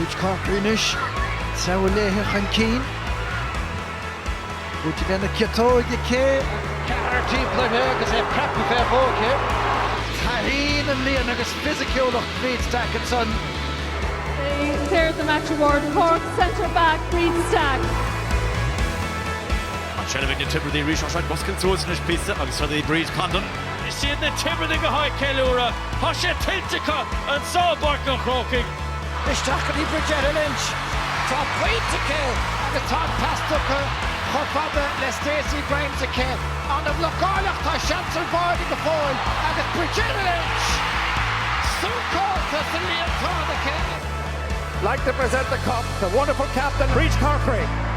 Bridge Corkery-nish, Sao léir an cín. Búti bena ciatóig i cé. Ceatar timppla agus é prep a bheith bóge. Taín an líon agus physiciúlach Bríd an son. They declared the match award Cork centre-back Bridgetta. An seinna bhíonn na Timberdaí rís an boscan tús na písa agus tá í Bríd Condon. Is siad na Timberdaí go háid ceiliúra, tá sé tiltecha an sábart go chrócaigh. Isteach í Bridgetta Lynch. Tá pointe cé agus tá pastucha chofada le Stacey Grimes a cé. An am locálach tá seansel báid go fáil agus Bridgetta Lynch. Súcáilta sa líon tá a cé. Like to present the cup, the wonderful captain, Bríd Corkery.